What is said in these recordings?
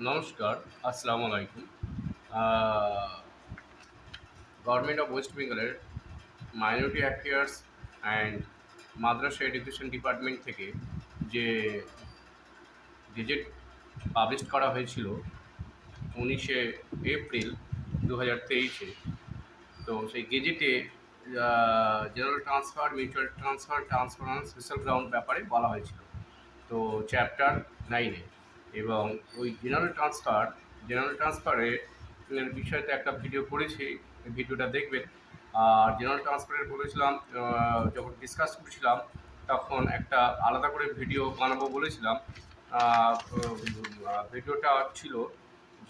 নমস্কার, আসসালামু আলাইকুম। আ গভর্নমেন্ট অফ ওয়েস্ট বেঙ্গলের minority affairs and Madrasa education department থেকে যে গেজেট পাবলিশ করা হয়েছিল 19শে এপ্রিল 2023-এ। তো সেই গেজেটে general transfer, mutual transfer, transference, special ground ব্যাপারে বলা হয়েছিল। তো চ্যাপ্টার 9-এ এবং ওই জেনারেল ট্রান্সফারের বিষয়তে একটা ভিডিও করেছি, ভিডিওটা দেখবেন। আর জেনারেল ট্রান্সফারের বলেছিলাম, যখন ডিসকাস করছিলাম তখন একটা আলাদা করে ভিডিও বানাবো বলেছিলাম। ভিডিওটা ছিল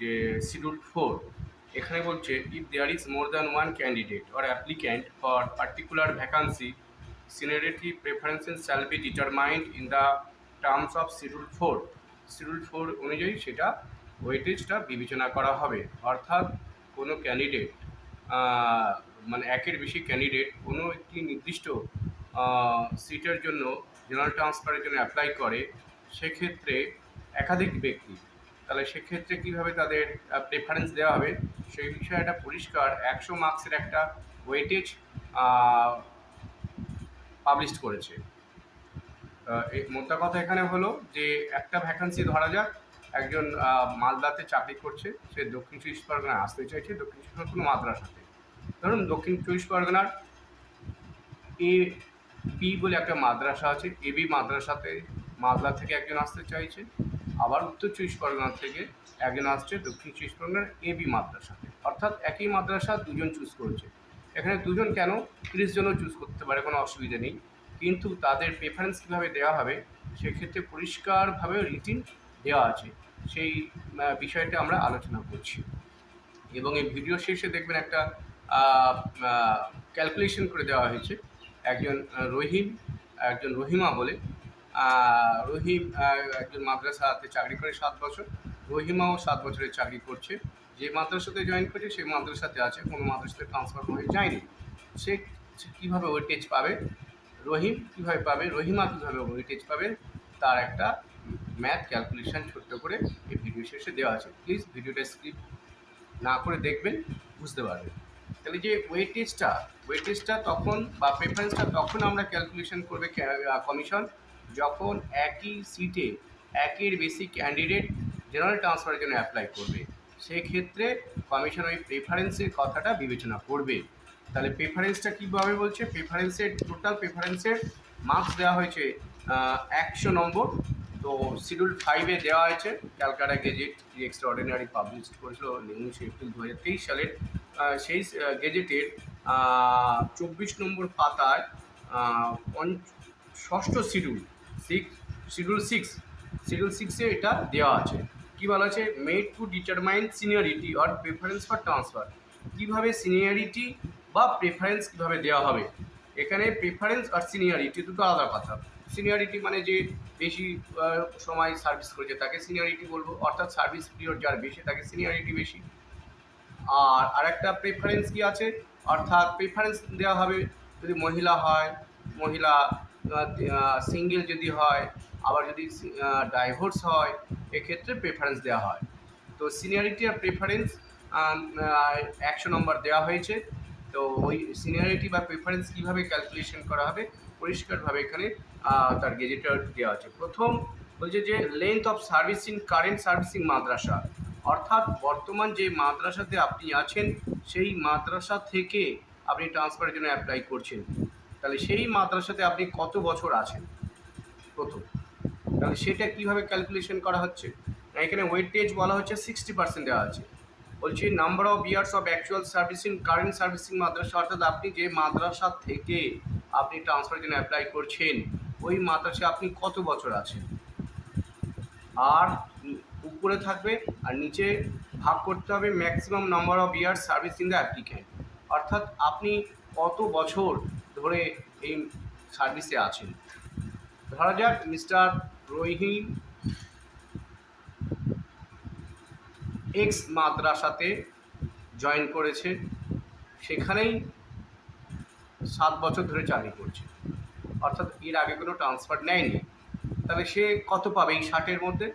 যে শিডিউল 4। এখানে বলছে, if there is more than one candidate or applicant for particular vacancy, seniority preferences shall be determined in the terms of schedule 4। Schedule 4 অনুযায়ী সেটা ওয়েটেজটা বিবেচনা করা হবে। অর্থাৎ কোনো ক্যান্ডিডেট, মানে একের বেশি ক্যান্ডিডেট কোনো একটি নির্দিষ্ট সিটের জন্য জেনারেল ট্রান্সফারের জন্য অ্যাপ্লাই করে, সেক্ষেত্রে একাধিক ব্যক্তি, তাহলে সেক্ষেত্রে কীভাবে তাদের প্রেফারেন্স দেওয়া হবে সেই বিষয়ে একটা পরিষ্কার 100 মার্কসের একটা ওয়েটেজ পাবলিশ করেছে। মোদ্দা কথা এখানে হলো যে একটা ভ্যাকান্সি ধরা যাক, একজন মালদাতে চাকরি করছে, সে দক্ষিণ চব্বিশ পরগনায় আসতে চাইছে, দক্ষিণ চব্বিশ পরগনা কোনো মাদ্রাসাতে। ধরুন দক্ষিণ চব্বিশ পরগনার এ বি বলে একটা মাদ্রাসা আছে, এবি মাদ্রাসাতে মালদা থেকে একজন আসতে চাইছে, আবার উত্তর চব্বিশ পরগনা থেকে একজন আসছে দক্ষিণ চব্বিশ পরগনার এবি মাদ্রাসাতে। অর্থাৎ একই মাদ্রাসা দুজন চুজ করেছে। এখানে দুজন কেন, 30 জনও চুজ করতে পারে, কোনো অসুবিধা নেই। কিন্তু তাদের প্রেফারেন্স কীভাবে দেওয়া হবে সেক্ষেত্রে পরিষ্কারভাবে রিটিন দেওয়া আছে, সেই বিষয়টা আমরা আলোচনা করছি। এবং এই ভিডিও শেষে দেখবেন একটা ক্যালকুলেশন করে দেওয়া হয়েছে। একজন রহিম, একজন রহিমা বলে, রহিম একজন মাদ্রাসাতে চাকরি করে 7 বছর, রহিমাও 7 বছরের চাকরি করছে। যে মাদ্রাসাতে জয়েন করছে সেই মাদ্রাসাতে আছে, কোনো মাদ্রাসাতে ট্রান্সফার হয়ে যায়নি। সে কীভাবে ওয়েটেজ পাবে, রহিম কীভাবে পাবে, রহিমা কীভাবে ওয়েটেজ পাবে, তার একটা ম্যাথ ক্যালকুলেশন ছোট্ট করে এই ভিডিও শেষে দেওয়া আছে। প্লিজ ভিডিওটা স্কিপ না করে দেখবেন, বুঝতে পারবেন। তাহলে যে ওয়েটেজটা তখন বা প্রেফারেন্সটা তখন আমরা ক্যালকুলেশন করবে কমিশন, যখন একই সিটে একের বেশি ক্যান্ডিডেট জেনারেল ট্রান্সফারের জন্য অ্যাপ্লাই করবে, সেক্ষেত্রে কমিশন ওই প্রেফারেন্সের কথাটা বিবেচনা করবে। তাহলে প্রেফারেন্সটা কীভাবে বলছে, টোটাল প্রেফারেন্সের মার্কস দেওয়া হয়েছে 100 নম্বর। তো শিডিউল 5-এ দেওয়া হয়েছে ক্যালকাটা গেজেট, যে এক্সট্রা অর্ডিনারি পাবলিশ করেছিল 19শে এপ্রিল 2023 সালের। সেই গেজেটের 24 নম্বর পাতায় 6ষ্ঠ শিডিউল 6-এ এটা দেওয়া আছে। কী বলা আছে, made to determine seniority or preference for transfer. কীভাবে সিনিয়রিটি বা প্রেফারেন্স কীভাবে দেওয়া হবে। এখানে প্রেফারেন্স আর সিনিয়রিটি দুটো আলাদা কথা। সিনিয়রিটি মানে যে বেশি সময় সার্ভিস করেছে তাকে সিনিয়রিটি বলবো, অর্থাৎ সার্ভিস পিরিয়ড যার বেশি তাকে সিনিয়রিটি বেশি। আর আরেকটা প্রেফারেন্স কি আছে, অর্থাৎ প্রেফারেন্স দেওয়া হবে যদি মহিলা হয়, মহিলা সিঙ্গেল যদি হয়, আবার যদি ডাইভোর্স হয়, এক্ষেত্রে প্রেফারেন্স দেওয়া হয়। তো সিনিয়রিটি আর প্রেফারেন্স 100 নম্বর দেওয়া হয়েছে। তো ওই সিনিয়রিটি বা প্রেফারেন্স কীভাবে ক্যালকুলেশন করা হবে পরিষ্কারভাবে এখানে তার গেজেটার দেওয়া আছে। প্রথম বলছে যে length of servicing current servicing madrasa, অর্থাৎ বর্তমান যে মাদ্রাসাতে আপনি আছেন সেই মাদ্রাসা থেকে আপনি ট্রান্সফারের জন্য অ্যাপ্লাই করছেন, তাহলে সেই মাদ্রাসাতে আপনি কত বছর আছেন প্রথম, তাহলে সেটা কীভাবে ক্যালকুলেশন করা হচ্ছে। এখানে ওয়েটেজ বলা হচ্ছে 60% দেওয়া আছে। বলছি number of years of actual servicing current servicing madrasa, অর্থাৎ আপনি যে মাদ্রাসা থেকে আপনি ট্রান্সফারের জন্য অ্যাপ্লাই করছেন ওই মাদ্রাসায় আপনি কত বছর আছেন, আর উপরে থাকবে আর নিচে ভাগ করতে হবে maximum number of years servicing the applicant, অর্থাৎ আপনি কত বছর ধরে এই সার্ভিসে আছেন। ধরা যাক মিস্টার রহিম এক্স মাদ্রাসাতে জয়েন করেছে, সেখানেই 7 বছর ধরে চাকরি করছে, অর্থাৎ এর আগে কোনো ট্রান্সফার নেয়নি। তাহলে সে কত পাবে এই 60-এর মধ্যে,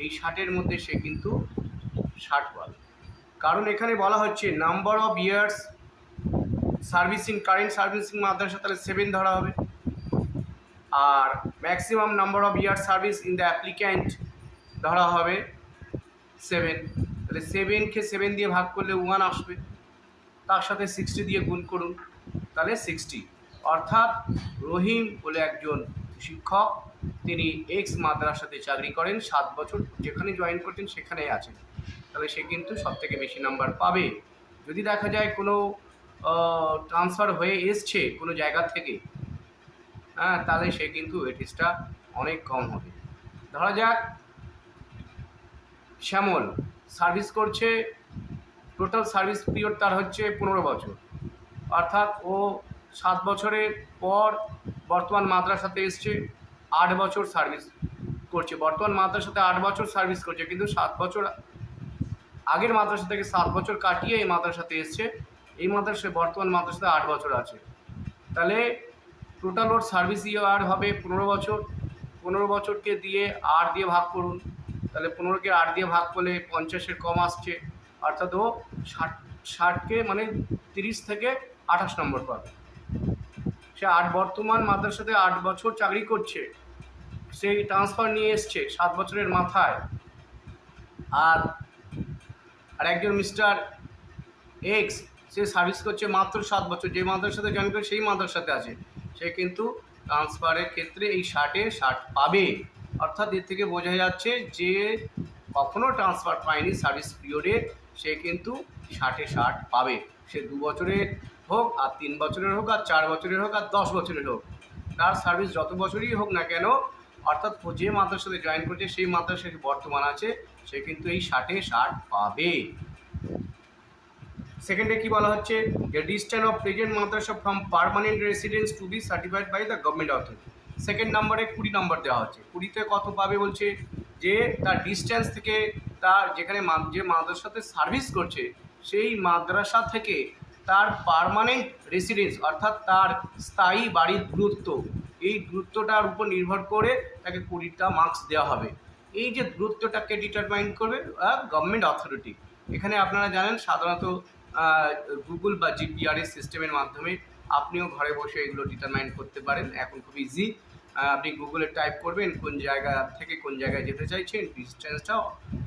এই 60-এর মধ্যে সে কিন্তু 60 পাবে। কারণ এখানে বলা হচ্ছে number of years servicing, current servicing madrasa, তাহলে 7 ধরা হবে। আর maximum number of year service in the applicant ধরা হবে 7। তাহলে 7কে 7 দিয়ে ভাগ করলে 1 আসবে, তার সাথে 60 দিয়ে গুণ করুন, তাহলে 60। অর্থাৎ রহিম বলে একজন শিক্ষক, তিনি এক্স মাদ্রাসাতে চাকরি করেন, 7 বছর যেখানে জয়েন করতেন সেখানেই আছেন, তাহলে সে কিন্তু সবথেকে বেশি নাম্বার পাবে। যদি দেখা যায় কোনো ট্রান্সফার হয়ে এসছে কোনো জায়গা থেকে, হ্যাঁ, তাহলে সে কিন্তু ওয়েটেজটা অনেক কম হবে। ধরা যাক শ্যামল সার্ভিস করছে, টোটাল সার্ভিস পিরিয়ড তার হচ্ছে 15 বছর, অর্থাৎ ও 7 বছরের পর বর্তমান মাদ্রাসাতে এসছে, 8 বছর সার্ভিস করছে। বর্তমান মাদ্রাসাতে 8 বছর সার্ভিস করছে, কিন্তু 7 বছর আগের মাদ্রাসা থেকে 7 বছর কাটিয়ে এই মাদ্রাসাতে এসছে। এই মাদ্রাসায় বর্তমান মাদ্রাসাতে 8 বছর আছে, তাহলে টোটাল ওর সার্ভিস ইয়ার হবে 15 বছর। 15 বছরকে দিয়ে 8 দিয়ে ভাগ করুন, তাহলে 15কে 8 দিয়ে ভাগ করলে 50-এর কম আসছে, অর্থাৎ ও 60কে মানে 30 থেকে 28 নম্বর পাবে। সে বর্তমান মাদ্রাসাতে 8 বছর চাকরি করছে, সেই ট্রান্সফার নিয়ে এসছে 7 বছরের মাথায়। আর একজন মিস্টার এক্স, সে সার্ভিস করছে মাত্র 7 বছর, যে মাদ্রাসাতে জয়েন করে সেই মাদ্রাসাতে আছে, সে কিন্তু ট্রান্সফারের ক্ষেত্রে এই 60-এ 60 পাবে। অর্থাৎ এর থেকে বোঝা যাচ্ছে যে কখনও ট্রান্সফার পায়নি সার্ভিস পিরিয়ডে, সে কিন্তু 60-এ 60 পাবে। সে 2 বছরের হোক, আর 3 বছরের হোক, আর 4 বছরের হোক, আর 10 বছরের হোক, তার সার্ভিস যত বছরই হোক না কেন, অর্থাৎ যে মাদ্রাসাতে জয়েন করছে সেই মাদ্রাসায় বর্তমান আছে, সে কিন্তু এই 60-এ 60 পাবে। সেকেন্ডে কি বলা হচ্ছে, the distance of present madrasa from permanent residence to be certified by the government authority. Second নাম্বারে 20 নম্বর দেওয়া হচ্ছে। 20-তে কত পাবে বলছে, যে তার ডিস্টেন্স থেকে, তার যেখানে যে মাদ্রাসাতে সার্ভিস করছে সেই মাদ্রাসা থেকে তার পার্মানেন্ট রেসিডেন্স, অর্থাৎ তার স্থায়ী বাড়ির দূরত্ব, এই দূরত্বটার উপর নির্ভর করে তাকে 20টা মার্কস দেওয়া হবে। এই যে দূরত্বটাকে ডিটারমাইন করবে গভর্নমেন্ট অথরিটি। এখানে আপনারা জানেন সাধারণত গুগল বা জিপিআরএস সিস্টেমের মাধ্যমে আপনিও ঘরে বসে এগুলো ডিটারমাইন করতে পারেন। এখন খুব ইজি, আপনি গুগলে টাইপ করবেন কোন জায়গা থেকে কোন জায়গায় যেতে চাইছেন, ডিস্টেন্সটাও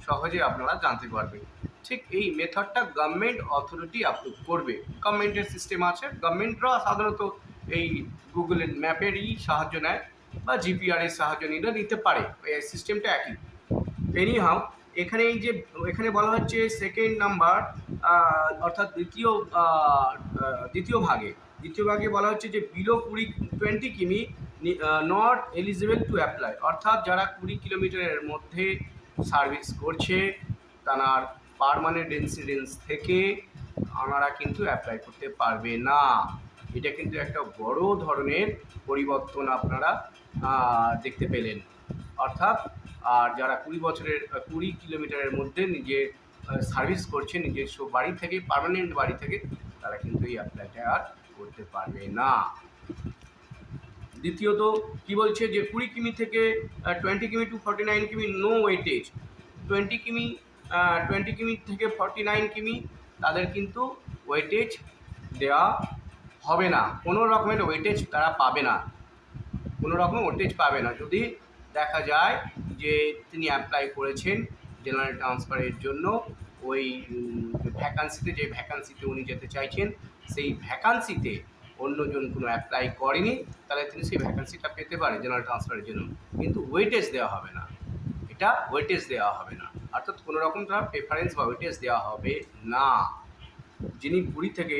সহজে আপনারা জানতে পারবেন। ঠিক এই মেথডটা গভর্নমেন্ট অথরিটি অ্যাপ্রুভ করবে। গভর্নমেন্টের সিস্টেম আছে, গভর্নমেন্টরা সাধারণত এই গুগলের ম্যাপেরই সাহায্য নেয় বা জিপিআরএস সাহায্য নিতে পারে, এই সিস্টেমটা একই। এনিহাউ, এখানে এই যে এখানে বলা হচ্ছে সেকেন্ড নাম্বার, অর্থাৎ দ্বিতীয় ভাগে বলা হচ্ছে যে বিলো 20 কিমি নট এলিজিবল টু অ্যাপ্লাই, অর্থাৎ যারা 20 কিলোমিটারের মধ্যে সার্ভিস করছে তার পার্মানেন্ট রেসিডেন্স থেকে ওনারা কিন্তু অ্যাপ্লাই করতে পারবে না। এটা কিন্তু একটা বড় ধরনের পরিবর্তন আপনারা দেখতে পেলেন। অর্থাৎ আর যারা 20 কিলোমিটারের মধ্যে নিজে সার্ভিস করছে নিজস্ব বাড়ি থেকে, পার্মানেন্ট বাড়ি থেকে, তারা কিন্তু এই অ্যাপ্লাইটা আর করতে পারবে না। দ্বিতীয়ত কি বলছে, যে 20 কিমি থেকে 20 কিমি টু 49 কিমি নো ওয়েটেজ। 20 কিমি থেকে 49 কিমি তাদের কিন্তু ওয়েটেজ দেওয়া হবে না, কোনো রকমের ওয়েটেজ তারা পাবে না, কোনো রকম ওয়েটেজ পাবে না। যদি দেখা যায় যে তিনি অ্যাপ্লাই করেছেন জেনারেল ট্রান্সফারের জন্য, ওই ভ্যাকান্সিতে, যে ভ্যাকান্সিতে উনি যেতে চাইছেন সেই ভ্যাকান্সিতে অন্যজন কোনো অ্যাপ্লাই করেনি, তাহলে তিনি সেই ভ্যাকান্সিটা পেতে পারে জেনারেল ট্রান্সফারের জন্য, কিন্তু ওয়েটেজ দেওয়া হবে না, এটা ওয়েটেজ দেওয়া হবে না, অর্থাৎ কোনো রকম তার প্রেফারেন্স বা ওয়েটেজ দেওয়া হবে না। যিনি 20 থেকে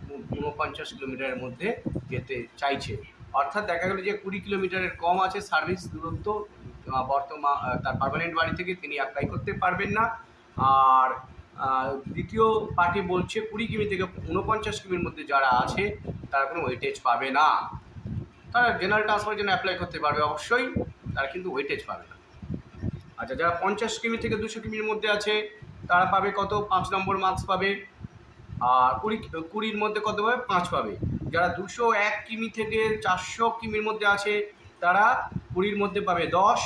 49 কিলোমিটারের মধ্যে যেতে চাইছে, অর্থাৎ দেখা গেল যে 20 কিলোমিটারের কম আছে সার্ভিস দূরত্ব বর্তমান তার পার্মানেন্ট বাড়ি থেকে, তিনি অ্যাপ্লাই করতে পারবেন না। আর দ্বিতীয় পার্টি বলছে 20 কিমি থেকে 49 কিমির মধ্যে যারা আছে তারা কোনো ওয়েটেজ পাবে না, তারা জেনারেল ট্রান্সফারের জন্য অ্যাপ্লাই করতে পারবে অবশ্যই, তারা কিন্তু ওয়েটেজ পাবে না। আচ্ছা, যারা 50 কিমি থেকে 200 কিমির মধ্যে আছে তারা পাবে কত, 5 নম্বর মার্কস পাবে। আর 20-র মধ্যে কত পাবে, 5 পাবে। যারা 201 কিমি থেকে 400 কিমির মধ্যে আছে তারা 20-র মধ্যে পাবে 10,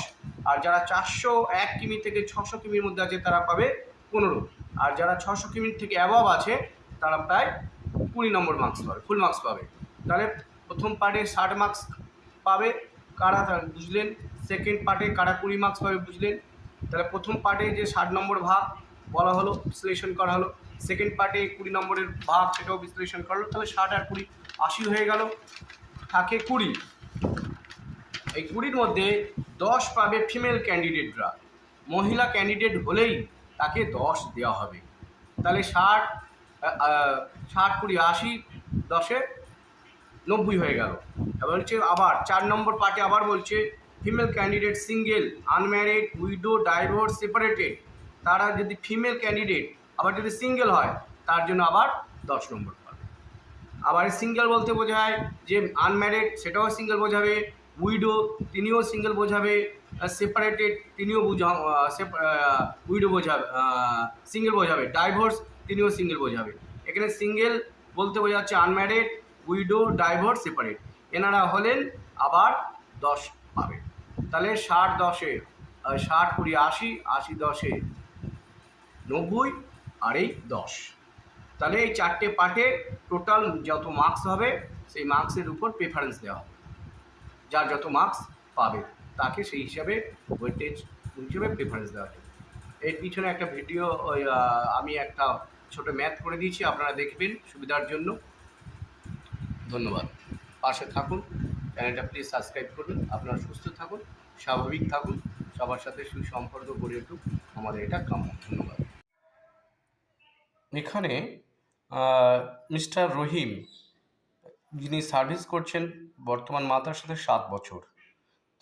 আর যারা 401 কিমি থেকে 600 কিমির মধ্যে আছে তারা পাবে 15, আর যারা 600 কিমির থেকে অ্যাবভ আছে তারা প্রায় 20 নম্বর মার্কস পাবে, ফুল মার্কস পাবে। তাহলে প্রথম পার্টে 60 মার্কস পাবে কারা বুঝলেন, সেকেন্ড পার্টে কারা 20 মার্কস পাবে বুঝলেন। তাহলে প্রথম পার্টে যে 60 নম্বর ভাগ বলা হলো, বিশ্লেষণ করা হলো, সেকেন্ড পার্টে 20 নম্বরের ভাগ সেটাও বিশ্লেষণ করা হলো, তাহলে 60 আর 20 80 হয়ে গেল, থাকে 20। এই 20-র মধ্যে 10 পাবে ফিমেল ক্যান্ডিডেটরা, মহিলা ক্যান্ডিডেট হলেই তাকে 10 দেওয়া হবে। তাহলে 60 20 80, 10-এ 90 হয়ে গেল। এবার বলছে আবার 4 নম্বর পার্টে আবার বলছে female candidate single, unmarried, widow, divorce, separated, তারা যদি ফিমেল ক্যান্ডিডেট আবার যদি সিঙ্গেল হয় তার জন্য আবার 10 নম্বর পাবে। আবার সিঙ্গেল বলতে বোঝায় যে আনম্যারিড, সেটাও সিঙ্গেল বোঝাবে, উইডো তিনিও সিঙ্গেল বোঝাবে, সেপারেটেড তিনিও উইডো বোঝাবে, সিঙ্গেল বোঝাবে, ডাইভোর্স তিনিও সিঙ্গেল বোঝাবে। এখানে সিঙ্গেল বলতে বোঝাচ্ছে আনম্যারিড, উইডো, ডাইভোর্স, সেপারেট, এনারা হলেন আবার 10 পাবে। তাহলে 60 10-এ 60 20 80, 80 10-এ 90, আর এই 10। তাহলে এই 4টে পার্টে টোটাল যত মার্কস হবে সেই মার্কসের উপর প্রেফারেন্স দেওয়া হবে, যার যত মার্কস পাবে তাকে সেই হিসাবে ওয়েটেজ হিসেবে প্রেফারেন্স দেওয়া হবে। এর পিছনে একটা ভিডিও আমি একটা ছোট ম্যাথ করে দিয়েছি, আপনারা দেখবেন সুবিধার জন্য। ধন্যবাদ, পাশে থাকুন, চ্যানেলটা প্লিজ সাবস্ক্রাইব করুন। আপনারা সুস্থ থাকুন, স্বাভাবিক থাকুন, সবার সাথে সুসম্পর্ক গড়ে উঠুক, আমাদের এটা কাম্য। ধন্যবাদ। এখানে মিস্টার রহিম, যিনি সার্ভিস করছেন বর্তমান মাদ্রাসার সাথে 7 বছর,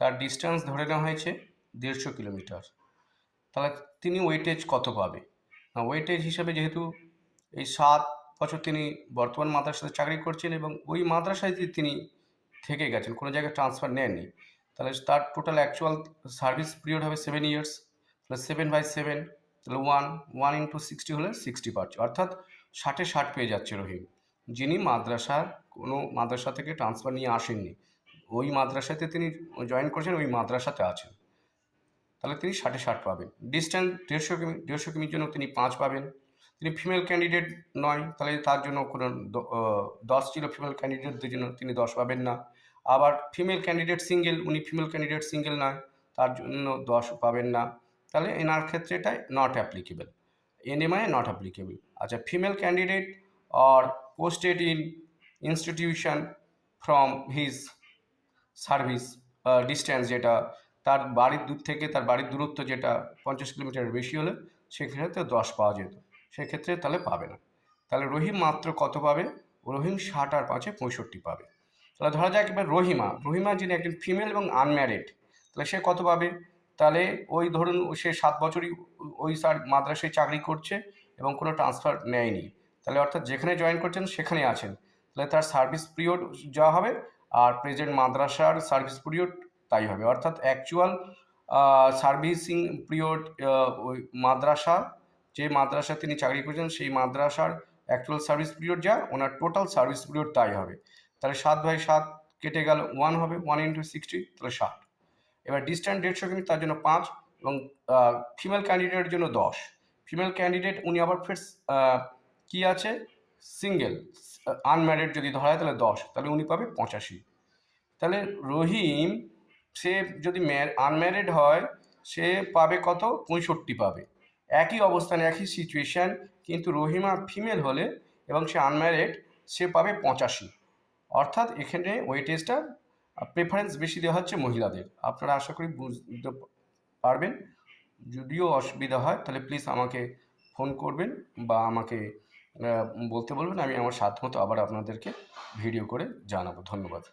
তার ডিস্টেন্স ধরে নেওয়া হয়েছে 150 কিলোমিটার। তাহলে তিনি ওয়েটেজ কত পাবে? ওয়েটেজ হিসাবে যেহেতু এই 7 বছর তিনি বর্তমান মাদ্রাসাতে চাকরি করছেন এবং ওই মাদ্রাসায় তিনি থেকে গেছেন, কোনো জায়গায় ট্রান্সফার নেননি, তাহলে তার টোটাল অ্যাকচুয়াল সার্ভিস পিরিয়ড হবে 7 ইয়ার্স। তাহলে 7/7, তাহলে 1 ইন্টু 60 হলে 60 পাচ্ছে, অর্থাৎ 60-এ 60 পেয়ে যাচ্ছে রহিম, যিনি কোনো মাদ্রাসা থেকে ট্রান্সফার নিয়ে আসেননি, ওই মাদ্রাসাতে তিনি জয়েন করেছেন, ওই মাদ্রাসাতে আছেন, তাহলে তিনি 60-এ 60 পাবেন। ডিস্টেন্স 150 কিমির জন্য তিনি 5 পাবেন। তিনি ফিমেল ক্যান্ডিডেট নয়, তাহলে তার জন্য কোনো 10 ছিল ফিমেল ক্যান্ডিডেটদের জন্য, তিনি 10 পাবেন না। আবার ফিমেল ক্যান্ডিডেট সিঙ্গেল, উনি ফিমেল ক্যান্ডিডেট সিঙ্গেল নয়, তার জন্য 10 পাবেন না, তাহলে এনার ক্ষেত্রে এটাই নট অ্যাপ্লিকেবল, এনএমআই নট অ্যাপ্লিকেবল। আচ্ছা, female candidate or posted in institution from his service distance, যেটা তার বাড়ির দূর থেকে তার বাড়ির দূরত্ব যেটা 50 কিলোমিটারের বেশি হলে সেক্ষেত্রে 10 পাওয়া যেত, সেক্ষেত্রে তাহলে পাবে না। তাহলে রহিম মাত্র কত পাবে? রহিম 60 আর 5-এ 65 পাবে। তাহলে ধরা যাক এবার রহিমা যিনি একজন ফিমেল এবং আনম্যারিড, তাহলে সে কত পাবে? তাহলে ওই ধরুন সে 7 বছরই ওই মাদ্রাসায় চাকরি করছে এবং কোনো ট্রান্সফার নেয়নি, তাহলে অর্থাৎ যেখানে জয়েন করছেন সেখানে আছেন, তাহলে তার সার্ভিস পিরিয়ড যা হবে আর প্রেজেন্ট মাদ্রাসার সার্ভিস পিরিয়ড তাই হবে, অর্থাৎ অ্যাকচুয়াল সার্ভিসিং পিরিয়ড ওই যে মাদ্রাসা তিনি চাকরি করছেন সেই মাদ্রাসার অ্যাকচুয়াল সার্ভিস পিরিয়ড যা, ওনার টোটাল সার্ভিস পিরিয়ড তাই হবে। তাহলে 7/7 কেটে গেল, 1 হবে, 1 ইন্টু 60, তাহলে 60। এবার ডিস্ট্যান্স 150 কিমি, তার জন্য 5, এবং ফিমেল ক্যান্ডিডেটের জন্য 10। ফিমেল ক্যান্ডিডেট উনি আবার ফের কী আছে, সিঙ্গেল, আনম্যারিড যদি ধরা হয় তাহলে 10, তাহলে উনি পাবে 85। তাহলে রহিম সে যদি আনম্যারিড হয় সে পাবে কত? 65 পাবে। একই অবস্থানে একই সিচুয়েশান, কিন্তু রহিমা ফিমেল হলে এবং সে আনম্যারিড, সে পাবে 85। অর্থাৎ এখানে ওয়েটেজটা প্রেফারেন্স বেশি দেওয়া হচ্ছে মহিলাদের। আপনারা আশা করি বুঝতে পারবেন। যদিও অসুবিধা হয় তাহলে প্লিজ আমাকে ফোন করবেন বা আমাকে বলতে বলবেন, আমি আমার সাধ্যমতো আবার আপনাদেরকে ভিডিও করে জানাবো। ধন্যবাদ।